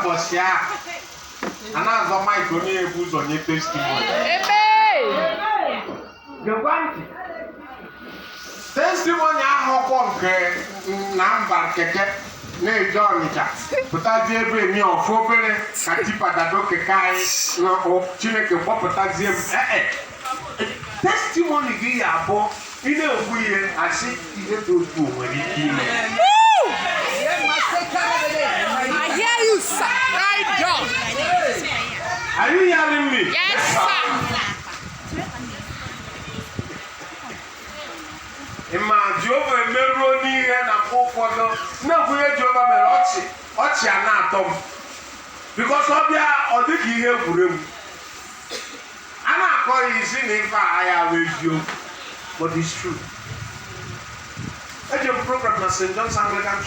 bosia. Anazo Mike onye ebuzo nye testimony. Amen. Gekwanti. Testimony ahụ nke Anambra keke na-eje Ọnịcha. Pụtazie ebe emi ọfụ obere ka tipa dado keke anyị na Chineke kpọpụtazie m. Testimony gị ya abụọ ị na-ekwu ihe asị ihe dị otu nwere ike ime. I hear you, sir. Right down. Are you hearing me? Yes, sir. Ima Jehova emeruo n'ihe na ụfọdụ na-ekwunye Jehova mere ọchị a na-atọ m because ọ dịka ihe egwuregwu a na-akọ ya isi na ife a ya bụ eziokwu but it's true. Eji m program na St. John's Anglican Church